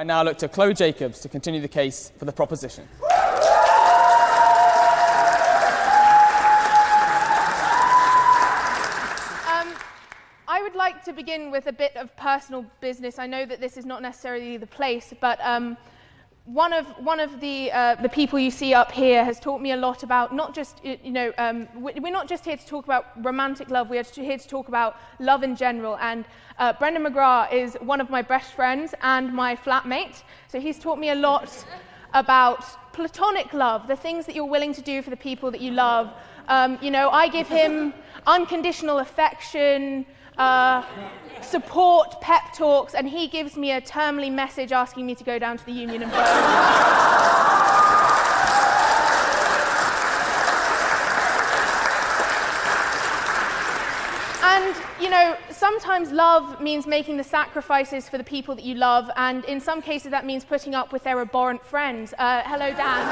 I now look to Chloe Jacobs to continue the case for the proposition. I would like to begin with a bit of personal business. I know that this is not necessarily the place, but one of the people you see up here has taught me a lot about not just, we're not just here to talk about romantic love, we're here to talk about love in general. And Brendan McGrath is one of my best friends and my flatmate, so he's taught me a lot about platonic love, the things that you're willing to do for the people that you love. I give him unconditional affection, support, pep talks, and he gives me a termly message asking me to go down to the Union and vote. And, sometimes love means making the sacrifices for the people that you love, and in some cases that means putting up with their abhorrent friends. Hello, Dan.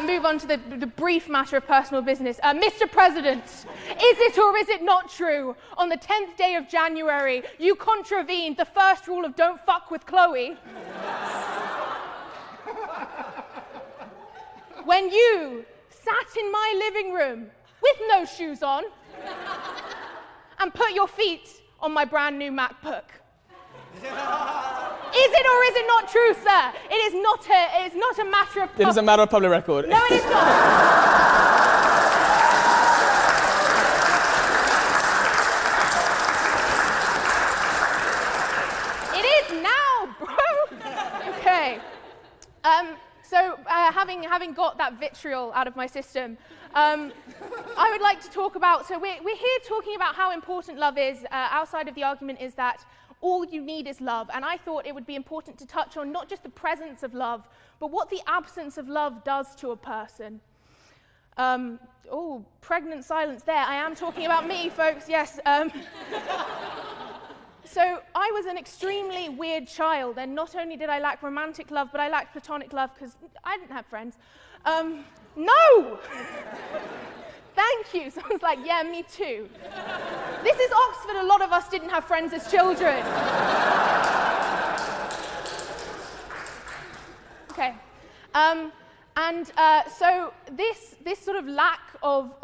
Move on to the brief matter of personal business. Mr. President, is it or is it not true, on the 10th day of January, you contravened the first rule of don't fuck with Chloe? When you sat in my living room with no shoes on and put your feet on my brand new MacBook. Is it or is it not true, sir? It is not a matter of... It is a matter of public record. No, it is not. It is now, bro. Okay. So having got that vitriol out of my system, I would like to talk about... So we're here talking about how important love is. Outside of the argument is that all you need is love. And I thought it would be important to touch on not just the presence of love, but what the absence of love does to a person. Pregnant silence there. I am talking about me, folks, yes. So I was an extremely weird child, and not only did I lack romantic love, but I lacked platonic love because I didn't have friends. No! Thank you. Someone's like, yeah, me too. This is Oxford. A lot of us didn't have friends as children. Okay. So this sort of lack of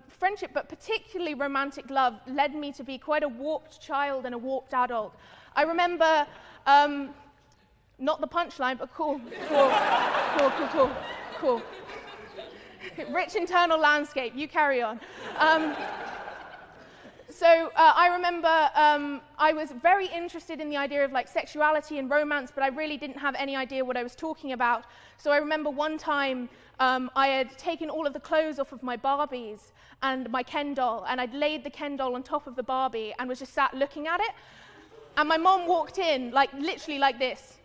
friendship, but particularly romantic love, led me to be quite a warped child and a warped adult. I remember, not the punchline, but cool. Rich internal landscape, you carry on. I remember I was very interested in the idea of sexuality and romance, but I really didn't have any idea what I was talking about. So I remember one time I had taken all of the clothes off of my Barbies and my Ken doll, and I'd laid the Ken doll on top of the Barbie and was just sat looking at it. And my mom walked in, literally like this.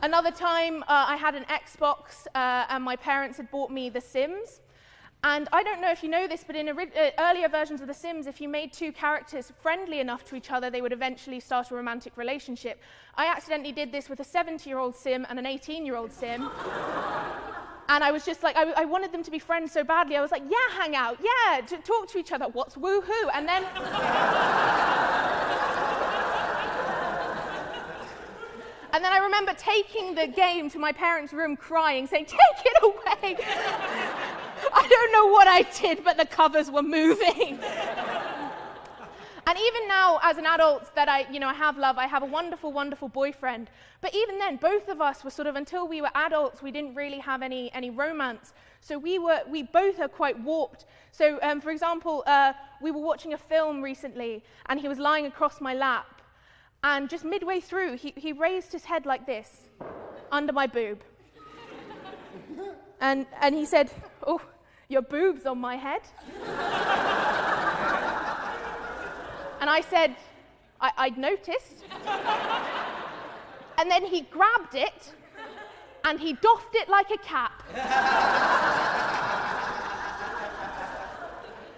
Another time, I had an Xbox, and my parents had bought me The Sims. And I don't know if you know this, but in earlier versions of The Sims, if you made two characters friendly enough to each other, they would eventually start a romantic relationship. I accidentally did this with a 70-year-old Sim and an 18-year-old Sim. And I was just I wanted them to be friends so badly. I was like, yeah, hang out, yeah, talk to each other, what's woohoo? And then... And then I remember taking the game to my parents' room crying, saying, take it away. I don't know what I did, but the covers were moving. And even now, as an adult, that I have love, I have a wonderful, wonderful boyfriend. But even then, both of us were sort of, until we were adults, we didn't really have any romance. So we both are quite warped. So, for example, we were watching a film recently, and he was lying across my lap. And just midway through, he raised his head like this, under my boob. And he said, oh, your boob's on my head? And I said, I'd noticed. And then he grabbed it, and he doffed it like a cap.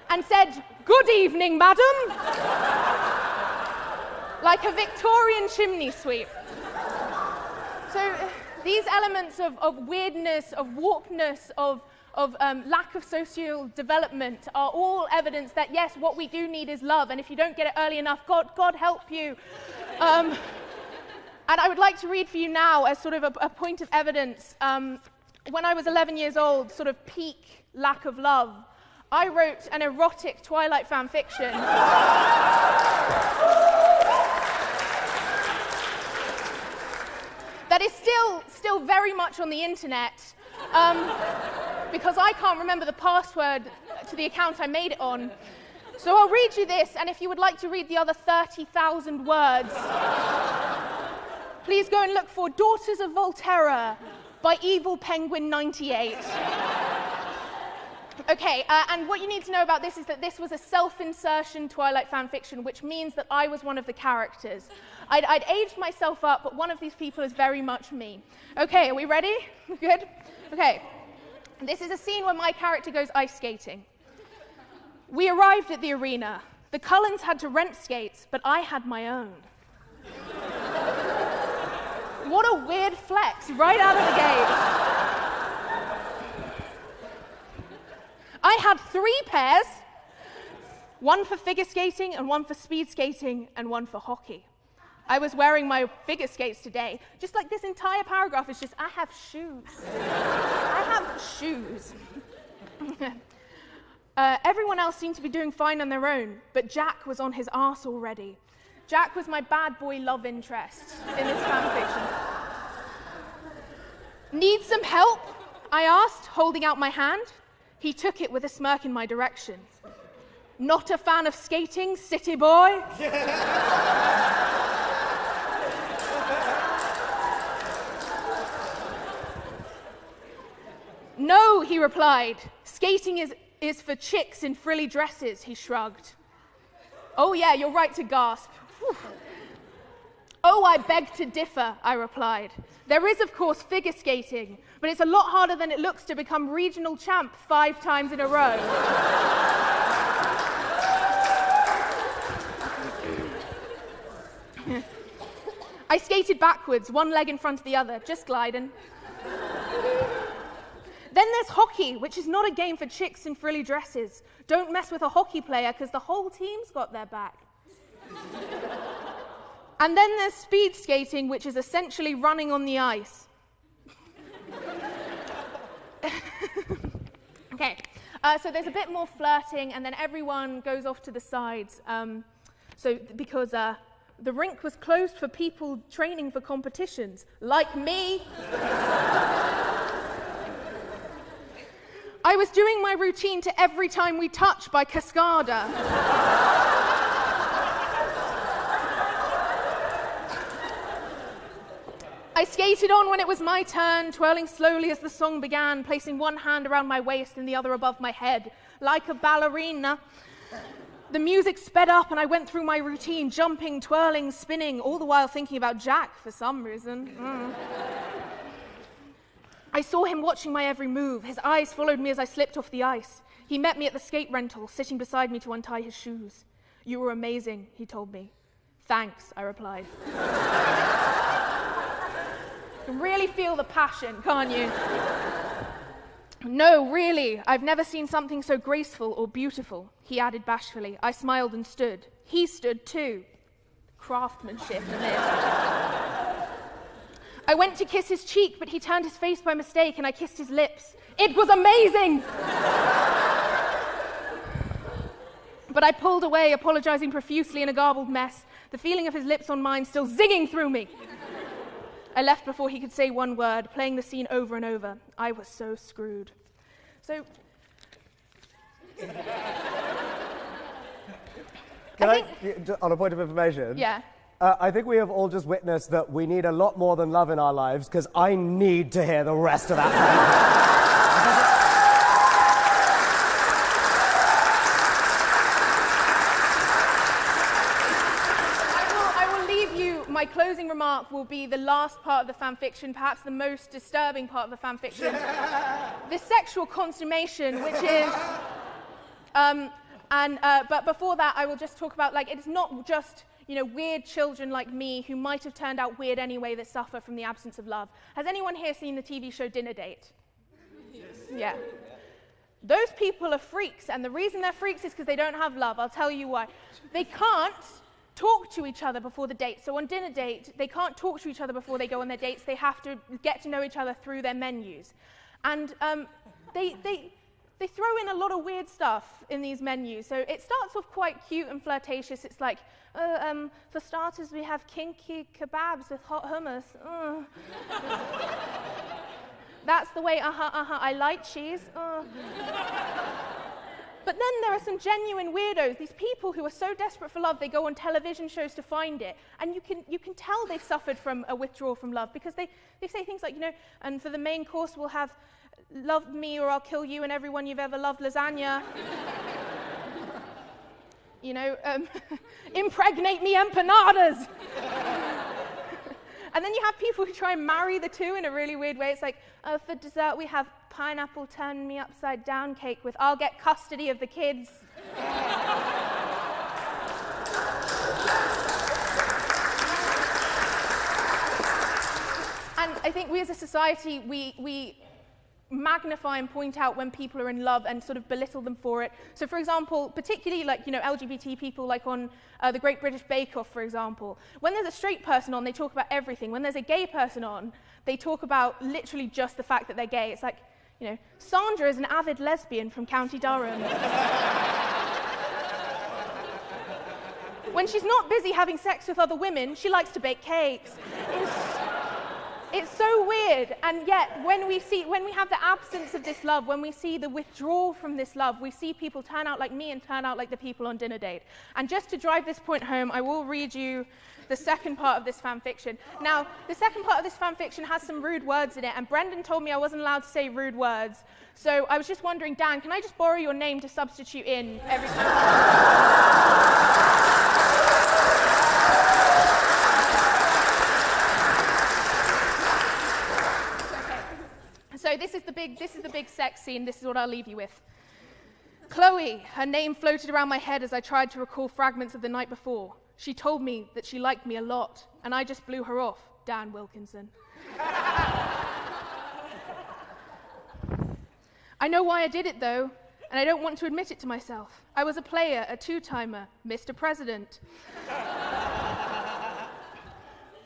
And said, good evening, madam. Like a Victorian chimney sweep. So These elements of weirdness, of warpedness, of lack of social development are all evidence that, yes, what we do need is love, and if you don't get it early enough, God help you. And I would like to read for you now as sort of a point of evidence. When I was 11 years old, sort of peak lack of love, I wrote an erotic Twilight fan fiction. That is still very much on the internet, because I can't remember the password to the account I made it on. So I'll read you this, and if you would like to read the other 30,000 words, please go and look for Daughters of Volterra by Evil Penguin 98. Okay, and what you need to know about this is that this was a self-insertion Twilight fanfiction, which means that I was one of the characters. I'd aged myself up, but one of these people is very much me. Okay, are we ready? Good? Okay. This is a scene where my character goes ice skating. We arrived at the arena. The Cullens had to rent skates, but I had my own. What a weird flex, right out of the gate. I had 3 pairs, one for figure skating and one for speed skating and one for hockey. I was wearing my figure skates today. Just like this entire paragraph is just, I have shoes. I have shoes. Everyone else seemed to be doing fine on their own, but Jack was on his arse already. Jack was my bad boy love interest in this fanfiction. Need some help? I asked, holding out my hand. He took it with a smirk in my direction. Not a fan of skating, city boy? No, he replied. Skating is for chicks in frilly dresses, he shrugged. Oh yeah, you're right to gasp. Whew. Oh, I beg to differ, I replied. There is, of course, figure skating, but it's a lot harder than it looks to become regional champ 5 times in a row. I skated backwards, one leg in front of the other, just gliding. Then there's hockey, which is not a game for chicks in frilly dresses. Don't mess with a hockey player, because the whole team's got their back. And then there's speed skating, which is essentially running on the ice. Okay, so there's a bit more flirting, and then everyone goes off to the sides. Because the rink was closed for people training for competitions, like me. I was doing my routine to Every Time We Touch by Cascada. I skated on when it was my turn, twirling slowly as the song began, placing one hand around my waist and the other above my head, like a ballerina. The music sped up and I went through my routine, jumping, twirling, spinning, all the while thinking about Jack for some reason. I saw him watching my every move. His eyes followed me as I slipped off the ice. He met me at the skate rental, sitting beside me to untie his shoes. You were amazing, he told me. Thanks, I replied. You can really feel the passion, can't you? No, really, I've never seen something so graceful or beautiful, he added bashfully. I smiled and stood. He stood too. Craftsmanship in this. I went to kiss his cheek, but he turned his face by mistake and I kissed his lips. It was amazing! But I pulled away, apologizing profusely in a garbled mess, the feeling of his lips on mine still zinging through me. I left before he could say one word, playing the scene over and over. I was so screwed. So... On a point of information? Yeah. I think we have all just witnessed that we need a lot more than love in our lives, because I need to hear the rest of that. My closing remark will be the last part of the fanfiction, perhaps the most disturbing part of the fanfiction. The sexual consummation, which is But before that, I will just talk about, like, it's not just, you know, weird children like me who might have turned out weird anyway that suffer from the absence of love. Has anyone here seen the TV show Dinner Date? Yes. Yeah. Those people are freaks, and the reason they're freaks is because they don't have love. I'll tell you why. They can't talk to each other before the date. So on Dinner Date, they can't talk to each other before they go on their dates. They have to get to know each other through their menus. And they throw in a lot of weird stuff in these menus. So it starts off quite cute and flirtatious. It's like, for starters, we have kinky kebabs with hot hummus. That's the way, I like cheese. But then there are some genuine weirdos, these people who are so desperate for love, they go on television shows to find it. And you can tell they've suffered from a withdrawal from love, because they say things like, you know, and for the main course we'll have love me or I'll kill you and everyone you've ever loved lasagna. You know, impregnate me empanadas. And then you have people who try and marry the two in a really weird way. It's like, for dessert we have pineapple turn me upside down cake with I'll get custody of the kids. And I think we as a society, we magnify and point out when people are in love and sort of belittle them for it. So for example, particularly like, you know, LGBT people, like on the Great British Bake Off, for example, when there's a straight person on, they talk about everything. When there's a gay person on, they talk about literally just the fact that they're gay. It's like, you know, Sandra is an avid lesbian from County Durham. When she's not busy having sex with other women, she likes to bake cakes. It's so weird, and yet when we have the absence of this love, when we see the withdrawal from this love, we see people turn out like me and turn out like the people on Dinner Date. And just to drive this point home, I will read you the second part of this fan fiction. Now, the second part of this fan fiction has some rude words in it, and Brendan told me I wasn't allowed to say rude words. So I was just wondering, Dan, can I just borrow your name to substitute in every time? So this is the big sex scene. This is what I'll leave you with. Chloe, her name floated around my head as I tried to recall fragments of the night before. She told me that she liked me a lot, and I just blew her off. Dan Wilkinson. I know why I did it, though, and I don't want to admit it to myself. I was a player, a two-timer, Mr. President.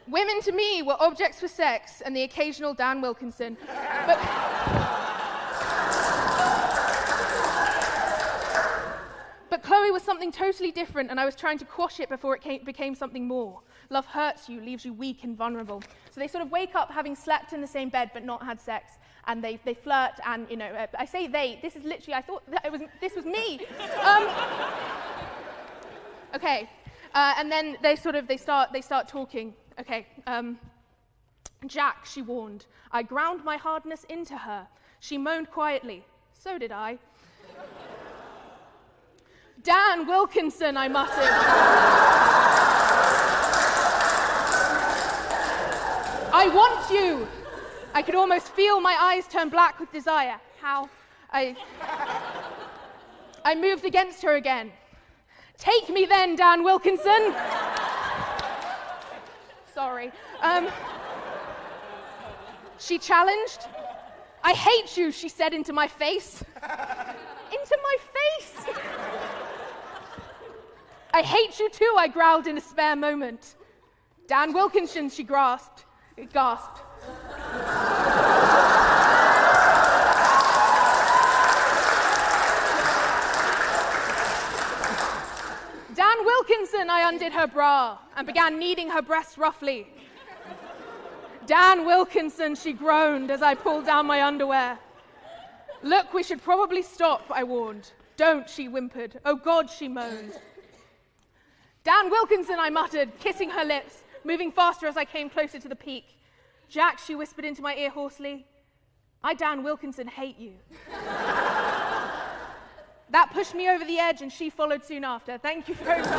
Women to me were objects for sex and the occasional Dan Wilkinson. But Chloe was something totally different, and I was trying to quash it before it became something more. Love hurts you, leaves you weak and vulnerable. So they sort of wake up having slept in the same bed but not had sex, and they flirt, and, you know, I say they, this is literally, I thought that this was me. Okay, and then they start talking. Okay, Jack, she warned. I ground my hardness into her. She moaned quietly. So did I. Dan Wilkinson, I muttered. I want you. I could almost feel my eyes turn black with desire. How? I moved against her again. Take me then, Dan Wilkinson. Sorry. She challenged. I hate you, she said into my face. Into my face? I hate you too, I growled in a spare moment. Dan Wilkinson, she gasped. Dan Wilkinson, I undid her bra and began kneading her breasts roughly. Dan Wilkinson, she groaned as I pulled down my underwear. Look, we should probably stop, I warned. Don't, she whimpered. Oh God, she moaned. Dan Wilkinson, I muttered, kissing her lips, moving faster as I came closer to the peak. Jack, she whispered into my ear hoarsely, I, Dan Wilkinson, hate you. That pushed me over the edge, and she followed soon after. Thank you very much.